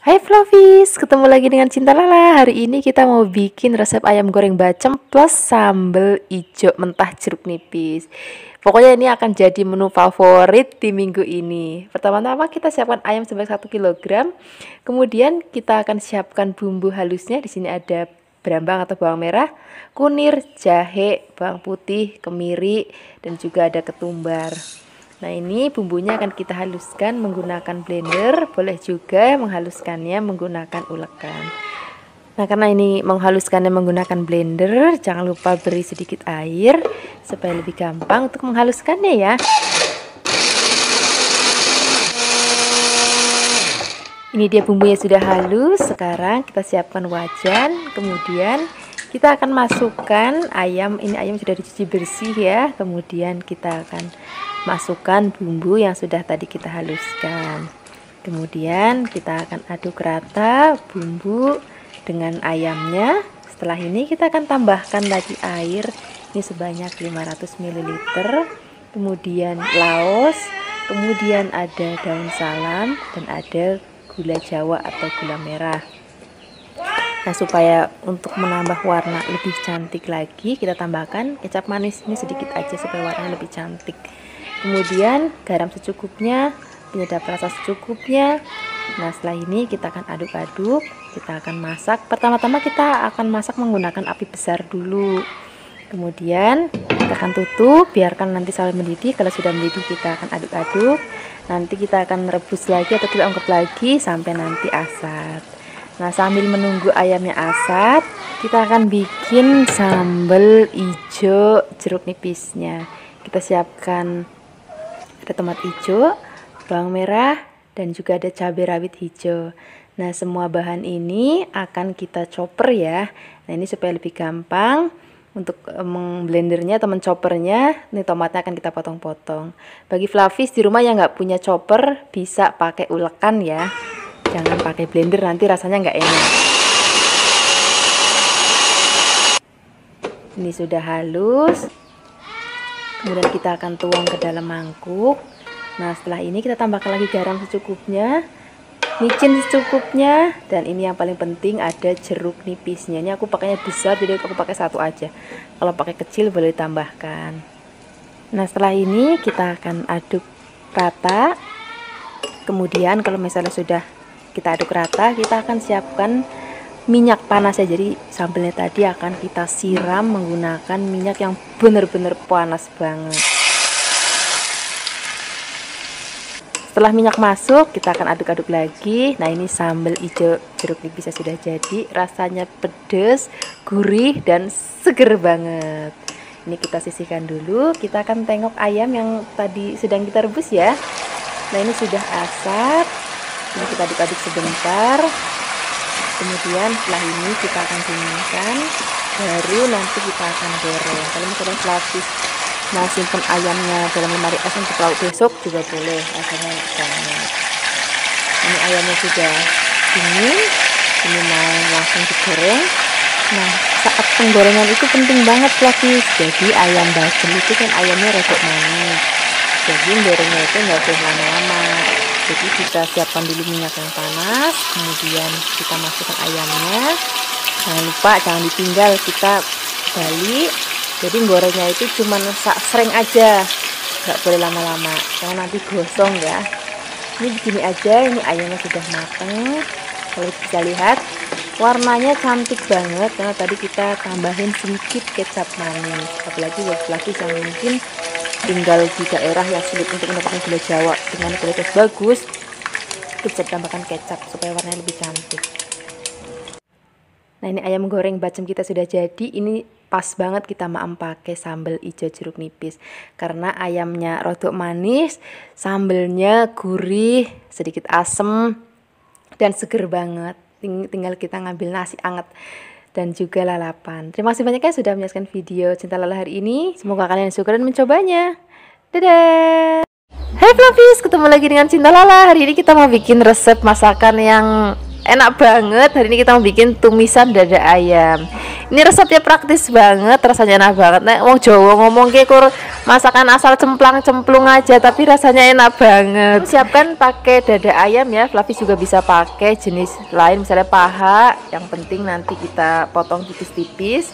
Hai Flavis, ketemu lagi dengan Cinta Lala. Hari ini kita mau bikin resep ayam goreng bacem plus sambal ijo mentah jeruk nipis. Pokoknya ini akan jadi menu favorit di minggu ini. Pertama-tama kita siapkan ayam sebanyak 1 kg. Kemudian kita akan siapkan bumbu halusnya. Di sini ada berambang atau bawang merah, kunir, jahe, bawang putih, kemiri, dan juga ada ketumbar. Nah, ini bumbunya akan kita haluskan menggunakan blender, boleh juga menghaluskannya menggunakan ulekan. Nah, karena ini menghaluskannya menggunakan blender, jangan lupa beri sedikit air supaya lebih gampang untuk menghaluskannya ya. Ini dia bumbunya sudah halus. Sekarang kita siapkan wajan, kemudian kita akan masukkan ayam. Ini ayam sudah dicuci bersih ya. Kemudian kita akan masukkan bumbu yang sudah tadi kita haluskan. Kemudian kita akan aduk rata bumbu dengan ayamnya. Setelah ini kita akan tambahkan lagi air. Ini sebanyak 500 ml. Kemudian laos, kemudian ada daun salam dan ada gula jawa atau gula merah. Nah, supaya untuk menambah warna lebih cantik lagi, kita tambahkan kecap manis ini sedikit aja supaya warnanya lebih cantik. Kemudian garam secukupnya, penyedap rasa secukupnya. Nah, setelah ini kita akan aduk-aduk, kita akan masak. Pertama-tama kita akan masak menggunakan api besar dulu. Kemudian kita akan tutup, biarkan nanti sampai mendidih. Kalau sudah mendidih kita akan aduk-aduk. Nanti kita akan rebus lagi atau kita ungkep lagi sampai nanti asat. Nah, sambil menunggu ayamnya asat, kita akan bikin sambal ijo jeruk nipisnya. Kita siapkan ada tomat hijau, bawang merah, dan juga ada cabai rawit hijau. Nah, semua bahan ini akan kita chopper ya. Nah, ini supaya lebih gampang untuk memblendernya atau menchoppernya. Ini tomatnya akan kita potong-potong. Bagi Flavis di rumah yang nggak punya chopper, bisa pakai ulekan ya. Jangan pakai blender, nanti rasanya nggak enak. Ini sudah halus. Kemudian kita akan tuang ke dalam mangkuk. Nah, setelah ini kita tambahkan lagi garam secukupnya, micin secukupnya, dan ini yang paling penting ada jeruk nipisnya. Ini aku pakainya besar, jadi aku pakai satu aja. Kalau pakai kecil boleh ditambahkan. Nah, setelah ini kita akan aduk rata. Kemudian kalau misalnya sudah kita aduk rata, kita akan siapkan minyak panas ya. Jadi sambalnya tadi akan kita siram menggunakan minyak yang benar-benar panas banget. Setelah minyak masuk, kita akan aduk-aduk lagi. Nah, ini sambal hijau jeruk nipis sudah jadi. Rasanya pedas, gurih, dan seger banget. Ini kita sisihkan dulu. Kita akan tengok ayam yang tadi sedang kita rebus ya. Nah, ini sudah asap. Ini kita aduk-aduk sebentar. Kemudian setelah ini kita akan dinginkan. Baru nanti kita akan goreng. Kalau misalnya Flavis mau simpan ayamnya dalam lemari es untuk lauk besok juga boleh, rasanya enak banget. Ini ayamnya sudah dingin, ini mau langsung digoreng. Nah, saat penggorengan itu penting banget Flavis. Jadi ayam bacem itu kan ayamnya rodok manis, jadi gorengnya itu nggak boleh lama-lama. Jadi kita siapkan dulu minyak yang panas, kemudian kita masukkan ayamnya. Jangan lupa, jangan ditinggal, kita balik. Jadi gorengnya itu cuma sering aja, nggak boleh lama-lama, jangan nanti gosong ya. Ini begini aja, ini ayamnya sudah mateng. Kalau bisa lihat warnanya cantik banget karena tadi kita tambahin sedikit kecap manis. Apalagi buat Flavis yang mungkin tinggal di daerah yang sulit untuk mendapatkan gula jawa dengan kualitas bagus, itu bisa ditambahkan kecap supaya warnanya lebih cantik. Nah, ini ayam goreng bacem kita sudah jadi. Ini pas banget kita mau pakai sambal hijau jeruk nipis karena ayamnya rodok manis, sambalnya gurih, sedikit asem, dan seger banget. Tinggal kita ngambil nasi anget dan juga lalapan. Terima kasih banyak ya sudah menyaksikan video Cinta Lala hari ini. Semoga kalian suka dan mencobanya. Dadah! Hai Flavis, ketemu lagi dengan Cinta Lala. Hari ini kita mau bikin resep masakan yang enak banget. Hari ini kita mau bikin tumisan dada ayam. Ini resepnya praktis banget, rasanya enak banget. Nek wong Jawa ngomong ki kur masakan asal cemplang-cemplung aja, tapi rasanya enak banget. Siapkan pakai dada ayam ya. Fluffy juga bisa pakai jenis lain, misalnya paha. Yang penting nanti kita potong tipis-tipis.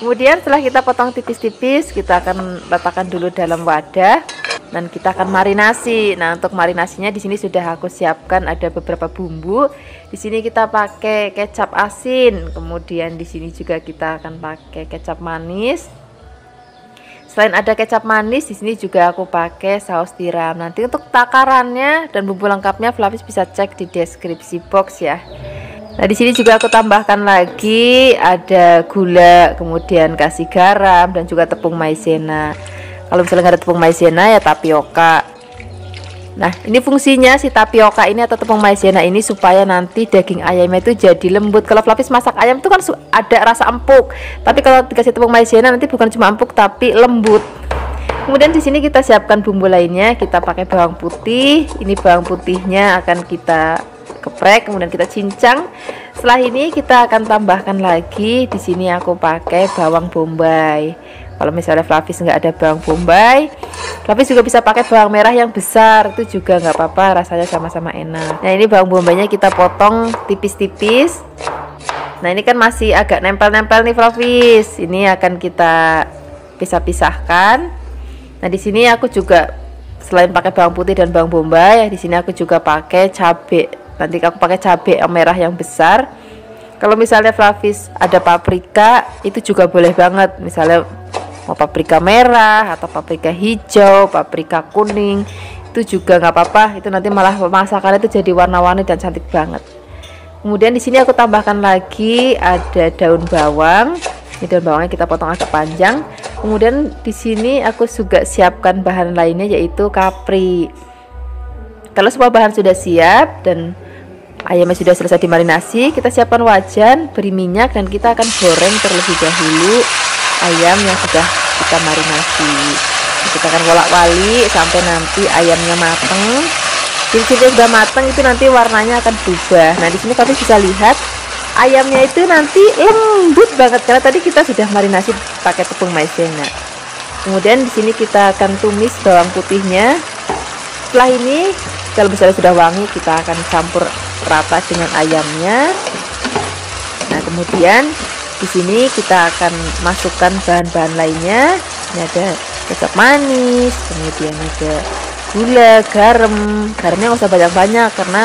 Kemudian setelah kita potong tipis-tipis, kita akan letakkan dulu dalam wadah dan kita akan marinasi. Nah, untuk marinasinya di sini sudah aku siapkan ada beberapa bumbu. Di sini kita pakai kecap asin, kemudian di sini juga kita akan pakai kecap manis. Selain ada kecap manis, di sini juga aku pakai saus tiram. Nanti untuk takarannya dan bumbu lengkapnya Fluffy bisa cek di deskripsi box ya. Nah, di sini juga aku tambahkan lagi ada gula, kemudian kasih garam dan juga tepung maizena. Kalau misalnya nggak ada tepung maizena ya tapioka. Nah, ini fungsinya si tapioka ini atau tepung maizena ini supaya nanti daging ayamnya itu jadi lembut. Kalau Fluffy masak ayam itu kan ada rasa empuk, tapi kalau dikasih tepung maizena nanti bukan cuma empuk tapi lembut. Kemudian di sini kita siapkan bumbu lainnya. Kita pakai bawang putih. Ini bawang putihnya akan kita geprek, kemudian kita cincang. Setelah ini kita akan tambahkan lagi. Di sini aku pakai bawang bombay. Kalau misalnya Fluffy nggak ada bawang bombay, Fluffy juga bisa pakai bawang merah yang besar, itu juga nggak apa-apa, rasanya sama-sama enak. Nah, ini bawang bombaynya kita potong tipis-tipis. Nah, ini kan masih agak nempel-nempel nih Fluffy. Ini akan kita pisah-pisahkan. Nah, di sini aku juga selain pakai bawang putih dan bawang bombay, di sini aku juga pakai cabai. Nanti aku pakai cabai merah yang besar. Kalau misalnya Fluffy ada paprika, itu juga boleh banget. Misalnya mau paprika merah atau paprika hijau, paprika kuning, itu juga nggak apa-apa. Itu nanti malah masakannya itu jadi warna-warni dan cantik banget. Kemudian di sini aku tambahkan lagi ada daun bawang. Ini daun bawangnya kita potong agak panjang. Kemudian di sini aku juga siapkan bahan lainnya yaitu kapri. Kalau semua bahan sudah siap dan ayamnya sudah selesai dimarinasi, kita siapkan wajan, beri minyak dan kita akan goreng terlebih dahulu ayam yang sudah kita marinasi. Kita akan wolak-walik sampai nanti ayamnya mateng. Jadi sudah mateng itu nanti warnanya akan berubah. Nah, di sini kalian bisa lihat ayamnya itu nanti lembut banget karena tadi kita sudah marinasi pakai tepung maizena. Kemudian di sini kita akan tumis bawang putihnya. Setelah ini kalau misalnya sudah wangi, kita akan campur rata dengan ayamnya. Nah, kemudian di sini kita akan masukkan bahan-bahan lainnya. Ini ada kecap manis, kemudian ada gula, garam. Garamnya nggak usah banyak-banyak karena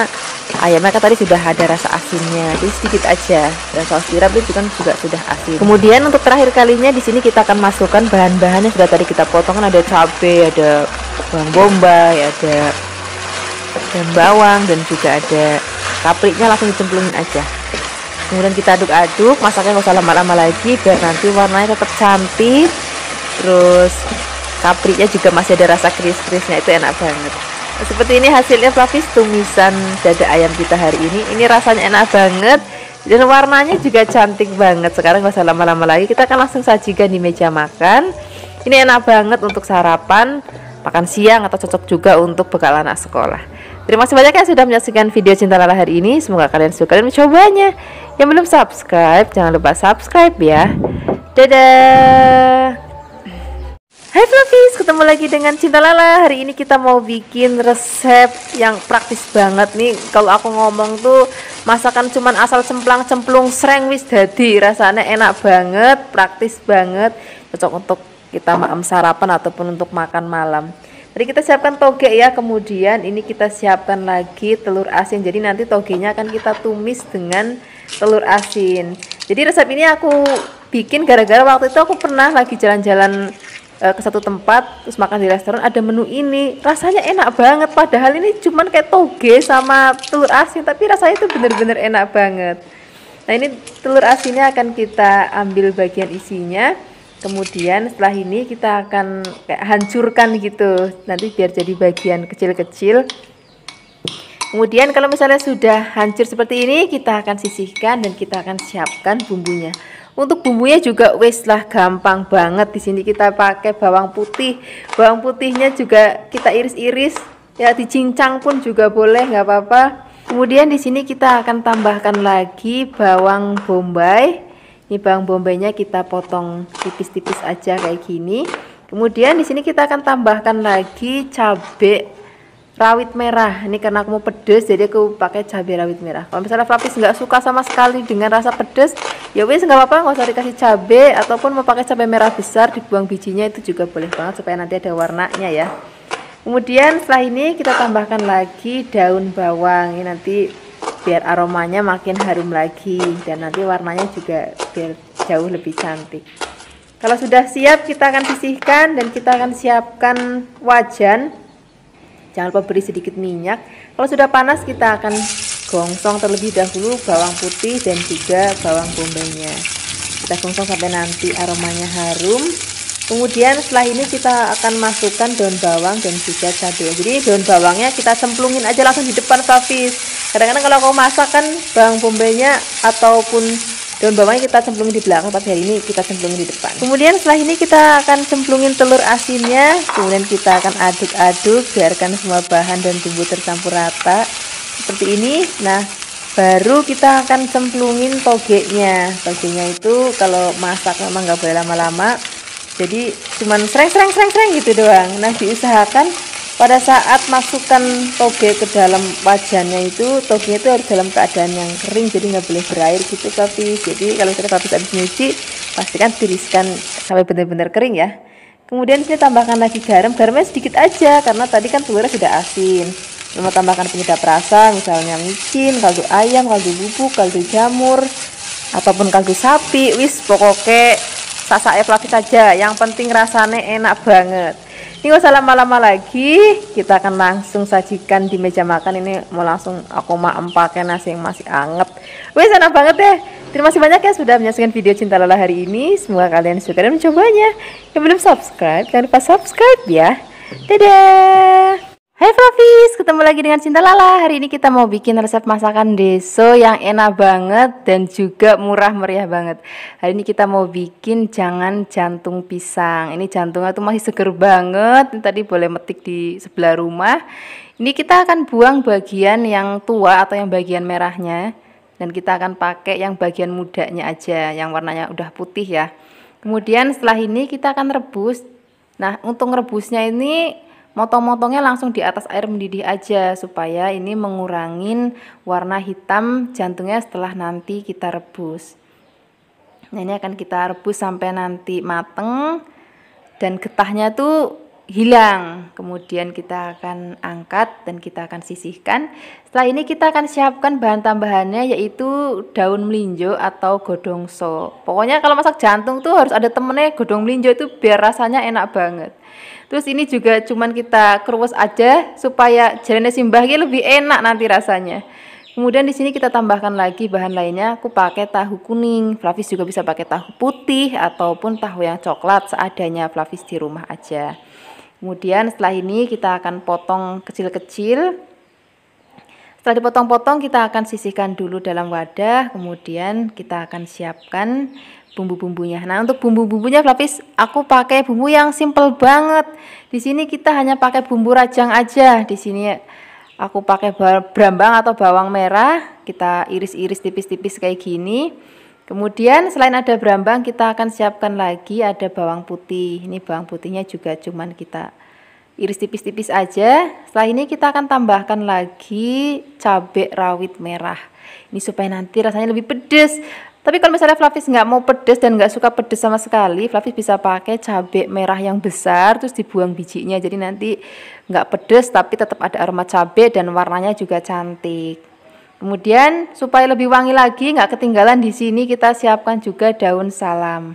ayamnya kan tadi sudah ada rasa asinnya, jadi sedikit aja. Dan saus tiram itu juga sudah asin. Kemudian untuk terakhir kalinya di sini kita akan masukkan bahan-bahan yang sudah tadi kita potong. Kan ada cabai, ada bawang bombay, ada dan bawang, dan juga ada kapriknya, langsung dicemplungin aja. Kemudian kita aduk-aduk, masaknya nggak usah lama-lama lagi biar nanti warnanya tetap cantik. Terus kapriknya juga masih ada rasa kris-krisnya, itu enak banget. Nah, seperti ini hasilnya Fluffy tumisan dada ayam kita hari ini. Ini rasanya enak banget dan warnanya juga cantik banget. Sekarang nggak usah lama-lama lagi, kita akan langsung sajikan di meja makan. Ini enak banget untuk sarapan, makan siang, atau cocok juga untuk bekal anak sekolah. Terima kasih banyak yang sudah menyaksikan video Cinta Lala hari ini. Semoga kalian suka dan mencobanya. Yang belum subscribe, jangan lupa subscribe ya. Dadah. Hai Fluffies, ketemu lagi dengan Cinta Lala. Hari ini kita mau bikin resep yang praktis banget nih. Kalau aku ngomong tuh masakan cuman asal cemplang-cemplung sreng wis dadi. Rasanya enak banget, praktis banget, cocok untuk kita makan sarapan ataupun untuk makan malam. Tadi kita siapkan toge ya, kemudian ini kita siapkan lagi telur asin. Jadi nanti togenya akan kita tumis dengan telur asin. Jadi resep ini aku bikin gara-gara waktu itu aku pernah lagi jalan-jalan ke satu tempat, terus makan di restoran, ada menu ini, rasanya enak banget. Padahal ini cuman kayak toge sama telur asin, tapi rasanya itu bener-bener enak banget. Nah, ini telur asinnya akan kita ambil bagian isinya. Kemudian setelah ini kita akan kayak hancurkan gitu, nanti biar jadi bagian kecil-kecil. Kemudian kalau misalnya sudah hancur seperti ini, kita akan sisihkan dan kita akan siapkan bumbunya. Untuk bumbunya juga wes lah gampang banget. Di sini kita pakai bawang putih. Bawang putihnya juga kita iris-iris, ya dicincang pun juga boleh, nggak apa-apa. Kemudian di sini kita akan tambahkan lagi bawang bombay. Ini bawang bombaynya kita potong tipis-tipis aja kayak gini. Kemudian di sini kita akan tambahkan lagi cabai rawit merah. Ini karena aku mau pedes, jadi aku pakai cabai rawit merah. Kalau misalnya Flavis nggak suka sama sekali dengan rasa pedes, ya wes nggak apa-apa, nggak usah dikasih cabai. Ataupun mau pakai cabai merah besar, dibuang bijinya, itu juga boleh banget supaya nanti ada warnanya ya. Kemudian setelah ini kita tambahkan lagi daun bawang. Ini nanti biar aromanya makin harum lagi, dan nanti warnanya juga biar jauh lebih cantik. Kalau sudah siap, kita akan sisihkan dan kita akan siapkan wajan. Jangan lupa beri sedikit minyak. Kalau sudah panas, kita akan gongsong terlebih dahulu bawang putih dan juga bawang bombaynya. Kita gongsong sampai nanti aromanya harum. Kemudian setelah ini kita akan masukkan daun bawang dan juga cabai. Jadi daun bawangnya kita cemplungin aja langsung di depan Flavis. Kadang-kadang kalau kau masak kan bawang bombaynya ataupun daun bawangnya kita cemplungin di belakang, tapi hari ini kita cemplungin di depan. Kemudian setelah ini kita akan cemplungin telur asinnya. Kemudian kita akan aduk-aduk, biarkan semua bahan dan bumbu tercampur rata seperti ini. Nah, baru kita akan cemplungin togenya. Togenya itu kalau masak memang nggak boleh lama-lama, jadi cuman sereng gitu doang. Nah, diusahakan pada saat masukkan toge ke dalam wajannya itu, togenya itu harus dalam keadaan yang kering, jadi nggak boleh berair gitu Flavis. Jadi kalau sudah Flavis habis nyuci, pastikan tiriskan sampai benar-benar kering ya. Kemudian kita tambahkan lagi garam. Garamnya sedikit aja karena tadi kan telurnya sudah asin. Mau tambahkan penyedap rasa, misalnya micin, kaldu ayam, kaldu bubuk, kaldu jamur, ataupun kaldu sapi. Wis pokoknya sasaknya Flavis saja, yang penting rasanya enak banget. Ini gak usah lama-lama lagi, kita akan langsung sajikan di meja makan. Ini mau langsung aku pakai nasi yang masih anget. Wih, enak banget deh. Terima kasih banyak ya sudah menyaksikan video Cinta Lala hari ini. Semoga kalian suka dan mencobanya. Yang belum subscribe, jangan lupa subscribe ya. Dadah. Hai Flavis, ketemu lagi dengan Cinta Lala. Hari ini kita mau bikin resep masakan deso yang enak banget dan juga murah meriah banget. Hari ini kita mau bikin jangan jantung pisang. Ini jantungnya tuh masih seger banget. Ini tadi boleh metik di sebelah rumah. Ini kita akan buang bagian yang tua atau yang bagian merahnya, dan kita akan pakai yang bagian mudanya aja, yang warnanya udah putih ya. Kemudian setelah ini kita akan rebus. Nah, untuk rebusnya ini motong-motongnya langsung di atas air mendidih aja, supaya ini mengurangin warna hitam jantungnya setelah nanti kita rebus. Nah, ini akan kita rebus sampai nanti mateng dan getahnya tuh hilang. Kemudian kita akan angkat dan kita akan sisihkan. Setelah ini kita akan siapkan bahan tambahannya, yaitu daun melinjo atau godongso. Pokoknya kalau masak jantung tuh harus ada temennya godong melinjo, itu biar rasanya enak banget. Terus ini juga cuman kita keruas aja supaya jarene simbahnya lebih enak nanti rasanya. Kemudian di sini kita tambahkan lagi bahan lainnya. Aku pakai tahu kuning. Flavis juga bisa pakai tahu putih ataupun tahu yang coklat, seadanya Flavis di rumah aja. Kemudian setelah ini kita akan potong kecil-kecil. Setelah dipotong-potong, kita akan sisihkan dulu dalam wadah. Kemudian kita akan siapkan bumbu-bumbunya. Nah, untuk bumbu-bumbunya Flavis aku pakai bumbu yang simple banget. Di sini kita hanya pakai bumbu rajang aja. Di sini aku pakai brambang atau bawang merah. Kita iris-iris tipis-tipis kayak gini. Kemudian selain ada brambang, kita akan siapkan lagi ada bawang putih. Ini bawang putihnya juga cuman kita iris tipis-tipis aja. Setelah ini kita akan tambahkan lagi cabai rawit merah. Ini supaya nanti rasanya lebih pedas. Tapi kalau misalnya Flavis nggak mau pedas dan nggak suka pedas sama sekali, Flavis bisa pakai cabai merah yang besar terus dibuang bijinya. Jadi nanti nggak pedas tapi tetap ada aroma cabai dan warnanya juga cantik. Kemudian supaya lebih wangi lagi, nggak ketinggalan di sini kita siapkan juga daun salam.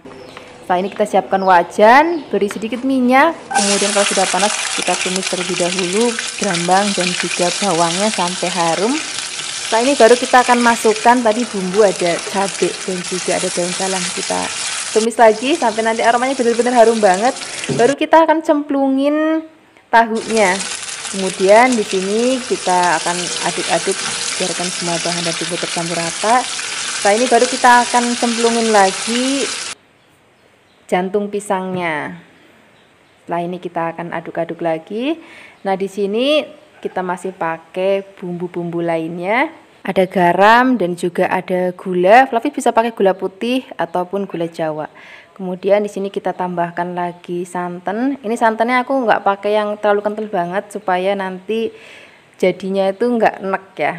Setelah ini kita siapkan wajan, beri sedikit minyak. Kemudian kalau sudah panas kita tumis terlebih dahulu brambang dan juga bawangnya sampai harum. Setelah ini baru kita akan masukkan tadi bumbu, ada cabai dan juga ada daun salam. Kita tumis lagi sampai nanti aromanya benar-benar harum banget. Baru kita akan cemplungin tahunya. Kemudian di sini kita akan aduk-aduk, biarkan semua bahan dan bumbu tercampur rata. Setelah ini baru kita akan cemplungin lagi jantung pisangnya. Setelah ini kita akan aduk-aduk lagi. Nah, di sini kita masih pakai bumbu-bumbu lainnya. ada garam dan juga ada gula. Fluffy bisa pakai gula putih ataupun gula Jawa. Kemudian di sini kita tambahkan lagi santan. Ini santannya aku nggak pakai yang terlalu kental banget supaya nanti jadinya itu nggak enek ya.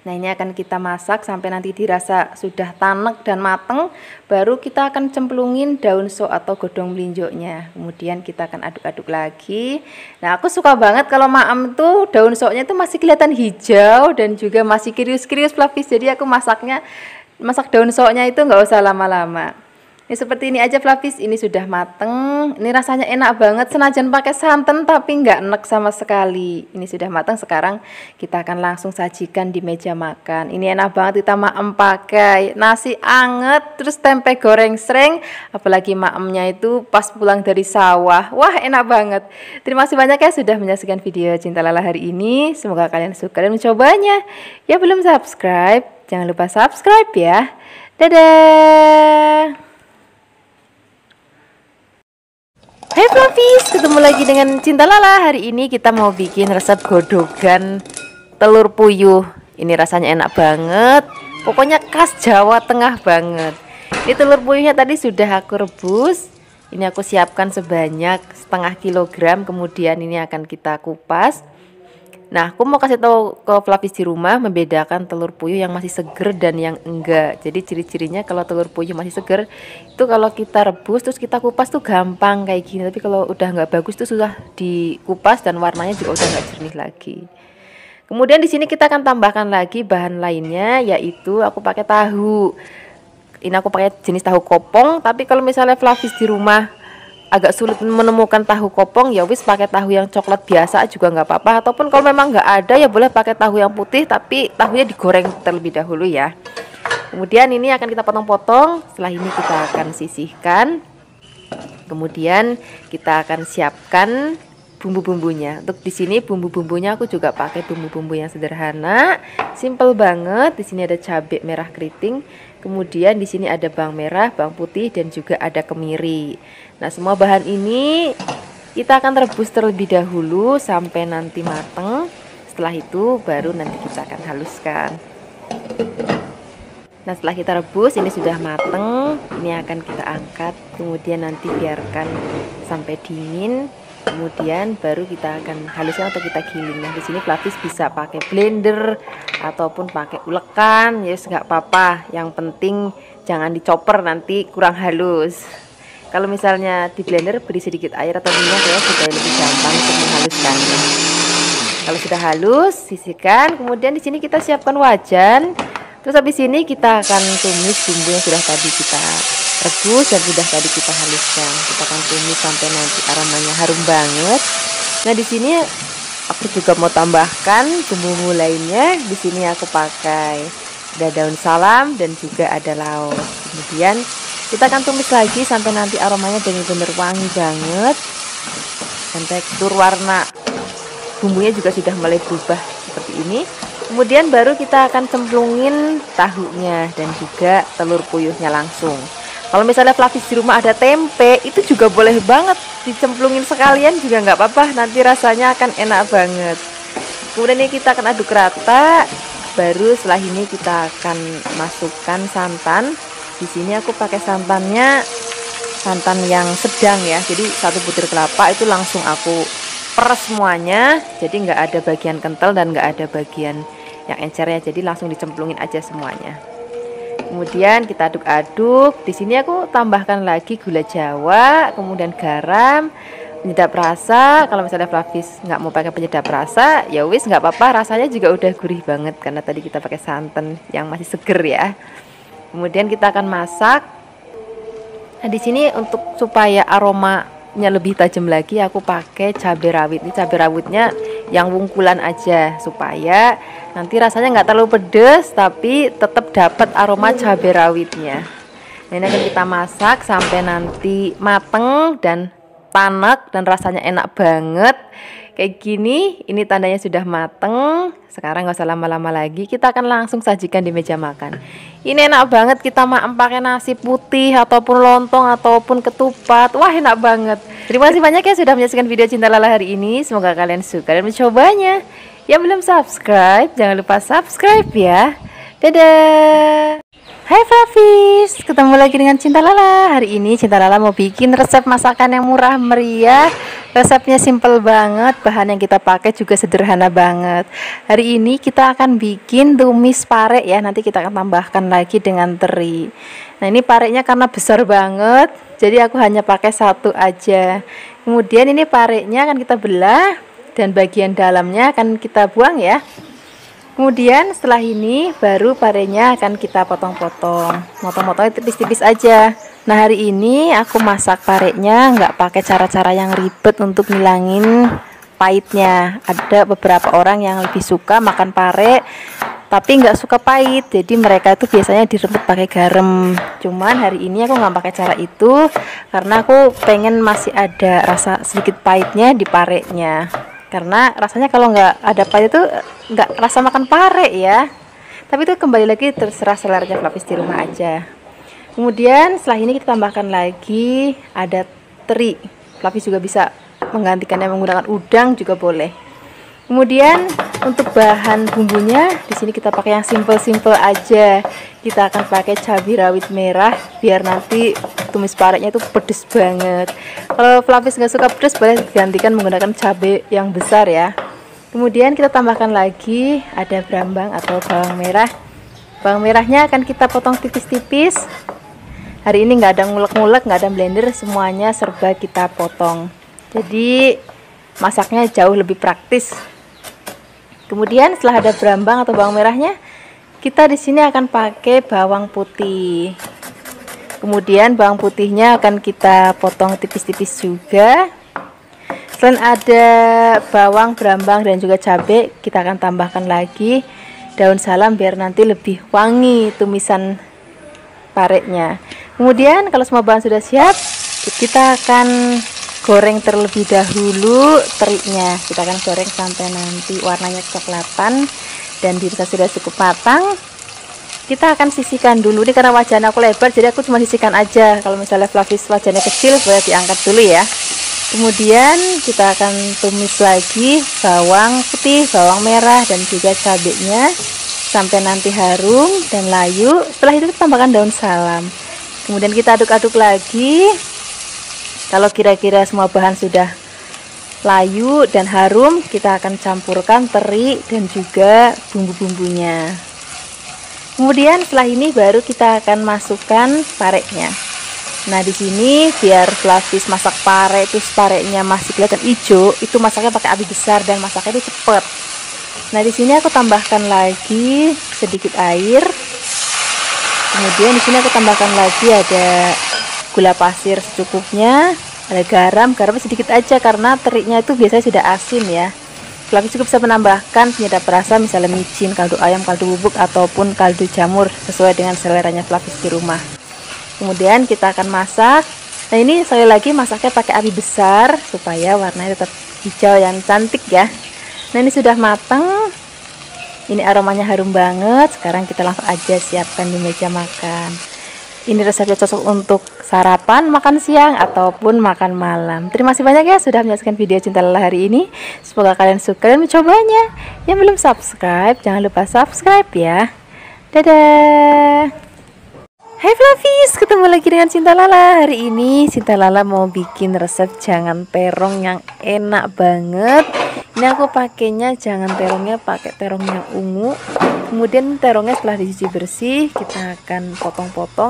Nah, ini akan kita masak sampai nanti dirasa sudah tanek dan mateng, baru kita akan cemplungin daun sok atau godong melinjoknya. Kemudian kita akan aduk-aduk lagi. Nah, aku suka banget kalau maem tuh daun soknya itu masih kelihatan hijau dan juga masih krius-krius Fluffy. Jadi aku masak daun soknya itu nggak usah lama-lama. Ini seperti ini aja Fluffy, ini sudah mateng. Ini rasanya enak banget, senajan pakai santan tapi nggak enek sama sekali. Ini sudah mateng, sekarang kita akan langsung sajikan di meja makan. Ini enak banget kita maem pakai nasi anget, terus tempe goreng sreng, apalagi maemnya itu pas pulang dari sawah. Wah, enak banget. Terima kasih banyak ya sudah menyaksikan video Cinta Lala hari ini. Semoga kalian suka dan mencobanya. Ya belum subscribe, jangan lupa subscribe ya. Dadah. Hai Fluffies, ketemu lagi dengan Cinta Lala. Hari ini kita mau bikin resep godogan telur puyuh. Ini rasanya enak banget, pokoknya khas Jawa Tengah banget. Ini telur puyuhnya tadi sudah aku rebus. Ini aku siapkan sebanyak setengah kilogram. Kemudian ini akan kita kupas. Nah, aku mau kasih tahu ke Fluffies di rumah membedakan telur puyuh yang masih seger dan yang enggak. Jadi ciri-cirinya kalau telur puyuh masih seger itu kalau kita rebus terus kita kupas tuh gampang kayak gini. Tapi kalau udah nggak bagus tuh sudah dikupas dan warnanya juga udah nggak jernih lagi. Kemudian di sini kita akan tambahkan lagi bahan lainnya, yaitu aku pakai tahu. Ini aku pakai jenis tahu kopong. Tapi kalau misalnya Fluffies di rumah agak sulit menemukan tahu kopong, ya wis pakai tahu yang coklat biasa juga nggak apa-apa. Ataupun kalau memang nggak ada ya boleh pakai tahu yang putih, tapi tahunya digoreng terlebih dahulu ya. Kemudian ini akan kita potong-potong. Setelah ini kita akan sisihkan. Kemudian kita akan siapkan bumbu-bumbunya. Untuk di sini bumbu-bumbunya aku juga pakai bumbu-bumbu yang sederhana, simple banget. Di sini ada cabai merah keriting. Kemudian di sini ada bawang merah, bawang putih, dan juga ada kemiri. Nah, semua bahan ini kita akan rebus terlebih dahulu sampai nanti mateng. Setelah itu baru nanti kita akan haluskan. Nah, setelah kita rebus ini sudah mateng, ini akan kita angkat. Kemudian nanti biarkan sampai dingin. Kemudian baru kita akan haluskan atau kita giling. Nah, di sini Fluffies bisa pakai blender ataupun pakai ulekan, ya nggak apa-apa. Yang penting jangan dicoper, nanti kurang halus. Kalau misalnya di blender beri sedikit air atau minyak ya supaya lebih gampang untuk menghaluskannya. Kalau sudah halus, sisihkan. Kemudian di sini kita siapkan wajan. Terus habis ini kita akan tumis bumbu yang sudah tadi kita rebus dan sudah tadi kita haluskan. Kita akan tumis sampai nanti aromanya harum banget. Nah, di sini aku juga mau tambahkan bumbu lainnya. Di sini aku pakai ada daun salam dan juga ada laos. Kemudian kita akan tumis lagi sampai nanti aromanya benar-benar wangi banget. Dan tekstur warna bumbunya juga sudah mulai berubah seperti ini. Kemudian baru kita akan cemplungin tahunya dan juga telur puyuhnya langsung. Kalau misalnya Fluffies di rumah ada tempe, itu juga boleh banget dicemplungin sekalian juga nggak apa-apa. Nanti rasanya akan enak banget. Kemudian ini kita akan aduk rata. Baru setelah ini kita akan masukkan santan. Di sini aku pakai santannya santan yang sedang ya. Jadi 1 butir kelapa itu langsung aku peres semuanya. Jadi nggak ada bagian kental dan nggak ada bagian yang encer ya. Jadi langsung dicemplungin aja semuanya. Kemudian kita aduk-aduk. Di sini aku tambahkan lagi gula Jawa, kemudian garam, penyedap rasa. Kalau misalnya Fluffies nggak mau pakai penyedap rasa, ya wis nggak apa-apa. Rasanya juga udah gurih banget karena tadi kita pakai santan yang masih seger ya. Kemudian kita akan masak. Nah, di sini untuk supaya aromanya lebih tajam lagi, aku pakai cabai rawit. Ini cabai rawitnya yang wungkulan aja supaya nanti rasanya nggak terlalu pedas tapi tetap dapat aroma cabai rawitnya. Nah, ini akan kita masak sampai nanti mateng dan tanek dan rasanya enak banget kayak gini. Ini tandanya sudah mateng. Sekarang nggak usah lama-lama lagi, kita akan langsung sajikan di meja makan. Ini enak banget kita makan pakai nasi putih ataupun lontong ataupun ketupat. Wah, enak banget. Terima kasih banyak ya sudah menyaksikan video Cinta Lala hari ini. Semoga kalian suka dan mencobanya. Yang belum subscribe, jangan lupa subscribe ya. Dadah. Hai Fluffys, ketemu lagi dengan Cinta Lala. Hari ini Cinta Lala mau bikin resep masakan yang murah meriah. Resepnya simple banget, bahan yang kita pakai juga sederhana banget. Hari ini kita akan bikin tumis pare ya. Nanti kita akan tambahkan lagi dengan teri. Nah, ini parenya karena besar banget, jadi aku hanya pakai satu aja. Kemudian ini parenya akan kita belah dan bagian dalamnya akan kita buang ya. Kemudian setelah ini baru parenya akan kita potong-potong, potongnya tipis-tipis aja. Nah, hari ini aku masak parenya nggak pakai cara-cara yang ribet untuk ngilangin pahitnya. Ada beberapa orang yang lebih suka makan pare tapi nggak suka pahit, jadi mereka itu biasanya direbus pakai garam. Cuman hari ini aku nggak pakai cara itu karena aku pengen masih ada rasa sedikit pahitnya di parenya. Karena rasanya kalau nggak ada pahit itu nggak rasa makan pare ya. Tapi itu kembali lagi terserah seleranya Fluffys di rumah aja. Kemudian setelah ini kita tambahkan lagi ada teri. Fluffys juga bisa menggantikannya menggunakan udang juga boleh. Kemudian untuk bahan bumbunya di sini kita pakai yang simple aja. Kita akan pakai cabai rawit merah biar nanti tumis parenya itu pedes banget. Kalau Fluffys nggak suka pedes boleh digantikan menggunakan cabai yang besar ya. Kemudian kita tambahkan lagi ada brambang atau bawang merah. Bawang merahnya akan kita potong tipis-tipis. Hari ini nggak ada ngulek-ngulek, nggak ada blender, semuanya serba kita potong. Jadi masaknya jauh lebih praktis. Kemudian setelah ada brambang atau bawang merahnya, kita di sini akan pakai bawang putih. Kemudian bawang putihnya akan kita potong tipis-tipis juga. Selain ada bawang, brambang dan juga cabai, kita akan tambahkan lagi daun salam biar nanti lebih wangi tumisan parenya. Kemudian kalau semua bahan sudah siap, kita akan goreng terlebih dahulu terinya. Kita akan goreng sampai nanti warnanya kecoklatan dan dirasa sudah cukup matang. Kita akan sisihkan dulu. Ini karena wajahnya aku lebar, jadi aku cuma sisihkan aja. Kalau misalnya Fluffys wajahnya kecil, boleh diangkat dulu ya. Kemudian kita akan tumis lagi bawang putih, bawang merah dan juga cabenya sampai nanti harum dan layu. Setelah itu kita tambahkan daun salam. Kemudian kita aduk-aduk lagi. Kalau kira-kira semua bahan sudah layu dan harum, kita akan campurkan teri dan juga bumbu-bumbunya. Kemudian setelah ini baru kita akan masukkan parenya. Nah, di sini biar Fluffys masak pare itu parenya masih kelihatan hijau, itu masaknya pakai api besar dan masaknya itu cepet. Nah, di sini aku tambahkan lagi sedikit air. Kemudian di sini aku tambahkan lagi ada gula pasir secukupnya, ada garam sedikit aja karena terinya itu biasanya sudah asin ya. Fluffys juga bisa menambahkan penyedap rasa, misalnya micin, kaldu ayam, kaldu bubuk ataupun kaldu jamur sesuai dengan seleranya Fluffys di rumah. Kemudian kita akan masak. Nah, ini sekali lagi masaknya pakai api besar supaya warnanya tetap hijau yang cantik ya. Nah, ini sudah matang. Ini aromanya harum banget. Sekarang kita langsung aja siapkan di meja makan. Ini resepnya cocok untuk sarapan, makan siang, ataupun makan malam. Terima kasih banyak ya sudah menyaksikan video Cinta Lala hari ini. Semoga kalian suka dan mencobanya. Yang belum subscribe, jangan lupa subscribe ya. Dadah. Hai Fluffys, ketemu lagi dengan Cinta Lala. Hari ini Cinta Lala mau bikin resep jangan terong yang enak banget. Ini aku pakainya jangan terongnya pakai terong yang ungu. Kemudian terongnya setelah dicuci bersih, kita akan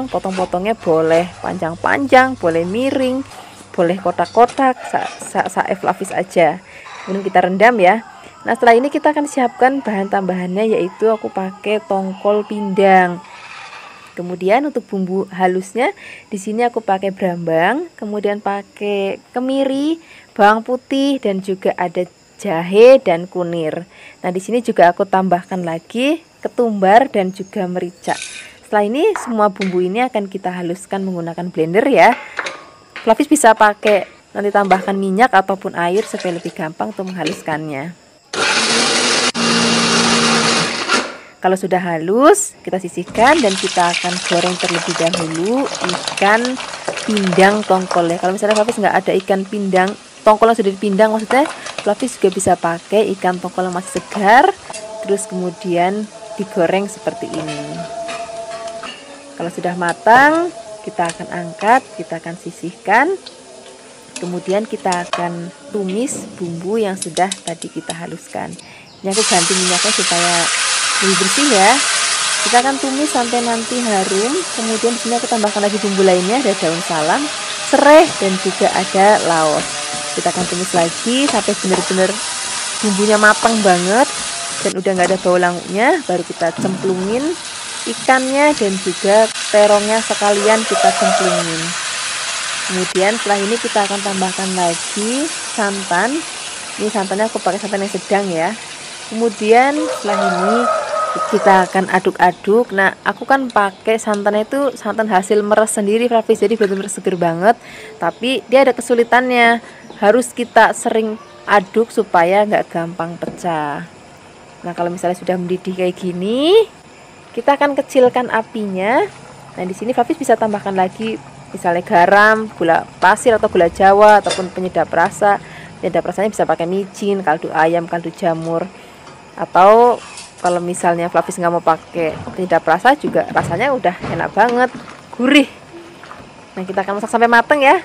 potong-potongnya boleh panjang-panjang, boleh miring, boleh kotak-kotak, Fluffys aja. Kemudian kita rendam ya. Nah, setelah ini kita akan siapkan bahan tambahannya, yaitu aku pakai tongkol pindang. Kemudian untuk bumbu halusnya di sini aku pakai brambang, kemudian pakai kemiri, bawang putih dan juga ada jahe dan kunir. Nah, di sini juga aku tambahkan lagi ketumbar dan juga merica. Setelah ini semua bumbu ini akan kita haluskan menggunakan blender ya. Fluffys bisa pakai nanti tambahkan minyak ataupun air supaya lebih gampang untuk menghaluskannya. Kalau sudah halus, kita sisihkan dan kita akan goreng terlebih dahulu ikan pindang tongkol ya. Kalau misalnya Fluffys nggak ada ikan pindang tongkol yang sudah dipindang, maksudnya Fluffy juga bisa pakai ikan tongkol yang masih segar, terus kemudian digoreng seperti ini. Kalau sudah matang, kita akan angkat, kita akan sisihkan. Kemudian kita akan tumis bumbu yang sudah tadi kita haluskan. Ini aku ganti minyaknya supaya lebih bersih ya. Kita akan tumis sampai nanti harum. Kemudian di sini aku tambahkan lagi bumbu lainnya, ada daun salam, serai, dan juga ada laos. Kita akan tumis lagi sampai benar-benar bumbunya matang banget dan udah nggak ada bau languknya. Baru kita cemplungin ikannya dan juga terongnya sekalian kita cemplungin. Kemudian setelah ini kita akan tambahkan lagi santan. Ini santannya aku pakai santan yang sedang ya. Kemudian setelah ini kita akan aduk-aduk. Nah, aku kan pakai santannya itu santan hasil meres sendiri, Fluffy, jadi benar-benar seger banget. Tapi dia ada kesulitannya, harus kita sering aduk supaya nggak gampang pecah. Nah, kalau misalnya sudah mendidih kayak gini, kita akan kecilkan apinya. Nah, di sini Fluffy bisa tambahkan lagi misalnya garam, gula pasir atau gula Jawa ataupun penyedap rasa. Penyedap rasanya bisa pakai micin, kaldu ayam, kaldu jamur. Atau kalau misalnya Fluffy nggak mau pakai penyedap rasa juga rasanya udah enak banget, gurih. Nah, kita akan masak sampai matang ya.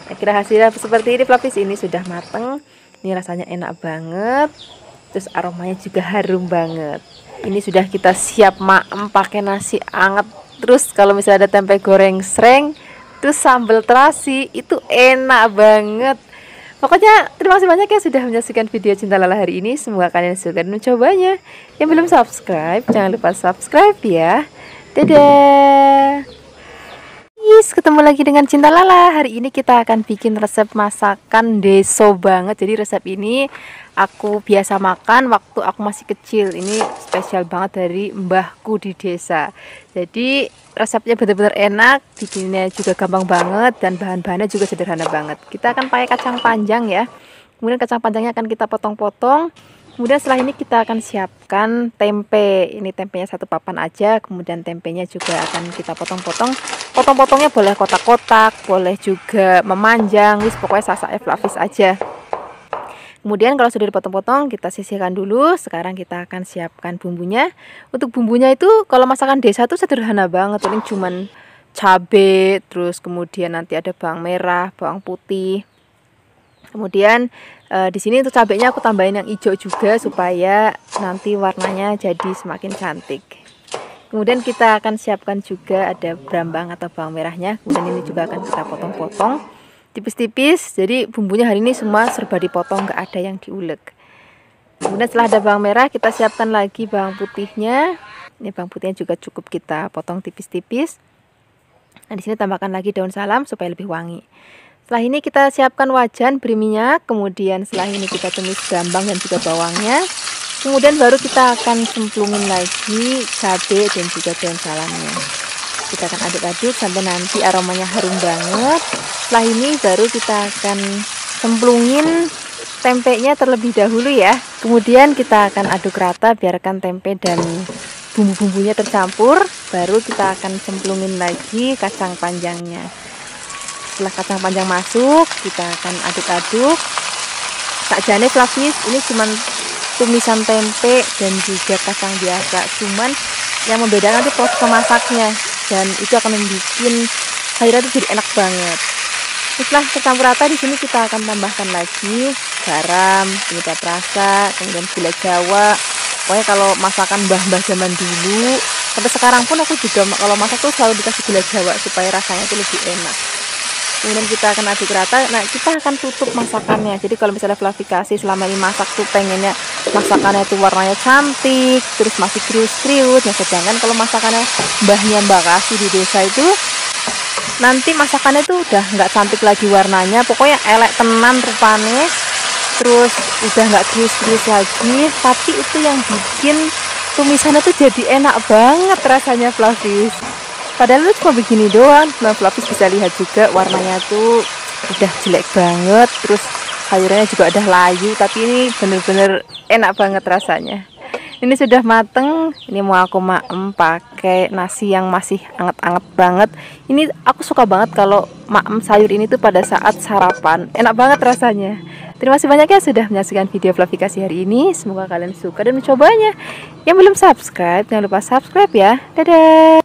Kira hasilnya seperti ini, Fluffy. Ini sudah matang. Ini rasanya enak banget. Terus aromanya juga harum banget. Ini sudah kita siap maem pakai nasi anget. Terus kalau misalnya ada tempe goreng sreng, terus sambal terasi, itu enak banget. Pokoknya terima kasih banyak ya sudah menyaksikan video Cinta Lala hari ini. Semoga kalian suka dan mencobanya. Yang belum subscribe, jangan lupa subscribe ya. Dadah. Ketemu lagi dengan Cinta Lala. Hari ini kita akan bikin resep masakan deso banget. Jadi resep ini aku biasa makan waktu aku masih kecil. Ini spesial banget dari mbahku di desa. Jadi resepnya benar-benar enak, bikinnya juga gampang banget, dan bahan-bahannya juga sederhana banget. Kita akan pakai kacang panjang ya. Kemudian kacang panjangnya akan kita potong-potong. Kemudian setelah ini kita akan siapkan tempe. Ini tempenya satu papan aja. Kemudian tempenya juga akan kita potong-potong. Potong-potongnya boleh kotak-kotak, boleh juga memanjang. Pokoknya sasa Fluffy aja. Kemudian kalau sudah dipotong-potong, kita sisihkan dulu. Sekarang kita akan siapkan bumbunya. Untuk bumbunya itu kalau masakan desa itu sederhana banget. Ini cuman cabai, terus kemudian nanti ada bawang merah, bawang putih. Kemudian di sini untuk cabenya aku tambahin yang hijau juga supaya nanti warnanya jadi semakin cantik. Kemudian kita akan siapkan juga ada brambang atau bawang merahnya. Kemudian ini juga akan kita potong-potong tipis-tipis. Jadi bumbunya hari ini semua serba dipotong, nggak ada yang diulek. Kemudian setelah ada bawang merah, kita siapkan lagi bawang putihnya. Ini bawang putihnya juga cukup kita potong tipis-tipis. Nah, di sini tambahkan lagi daun salam supaya lebih wangi. Setelah ini kita siapkan wajan, beri minyak. Kemudian setelah ini kita tumis brambang dan juga bawangnya. Kemudian baru kita akan cemplungin lagi cabai dan juga daun salamnya. Kita akan aduk-aduk sampai nanti aromanya harum banget. Setelah ini baru kita akan cemplungin tempenya terlebih dahulu ya. Kemudian kita akan aduk rata, biarkan tempe dan bumbu-bumbunya tercampur. Baru kita akan cemplungin lagi kacang panjangnya. Setelah kacang panjang masuk, kita akan aduk-aduk. Sakjane Fluffy, ini cuman tumisan tempe dan juga kacang biasa. Cuman yang membedakan itu proses memasaknya, dan itu akan membuat sayurnya itu jadi enak banget. Setelah tercampur rata, di sini kita akan tambahkan lagi garam, penyedap rasa, kemudian gula Jawa. Pokoknya kalau masakan mbah-mbah zaman dulu sampai sekarang pun aku juga kalau masak tuh selalu dikasih gula Jawa supaya rasanya itu lebih enak. Kemudian kita akan aduk rata. Nah, kita akan tutup masakannya. Jadi kalau misalnya Fluffy kasih selama ini masak tuh pengennya masakannya itu warnanya cantik, terus masih krius-krius. Nah, sedangkan kalau masakannya mbahnya Mbak Kasih di desa itu nanti masakannya tuh udah nggak cantik lagi warnanya, pokoknya elek tenan rupane, terus udah nggak krius-krius lagi. Tapi itu yang bikin tumisannya tuh jadi enak banget rasanya Fluffy. Padahal itu cuma begini doang. Nah, Fluffy bisa lihat juga warnanya tuh udah jelek banget, terus sayurnya juga udah layu, tapi ini bener-bener enak banget rasanya. Ini sudah mateng. Ini mau aku maem pakai nasi yang masih anget-anget banget. Ini aku suka banget kalau maem sayur ini tuh pada saat sarapan. Enak banget rasanya. Terima kasih banyak ya sudah menyaksikan video vlogifikasi hari ini. Semoga kalian suka dan mencobanya. Yang belum subscribe, jangan lupa subscribe ya. Dadah.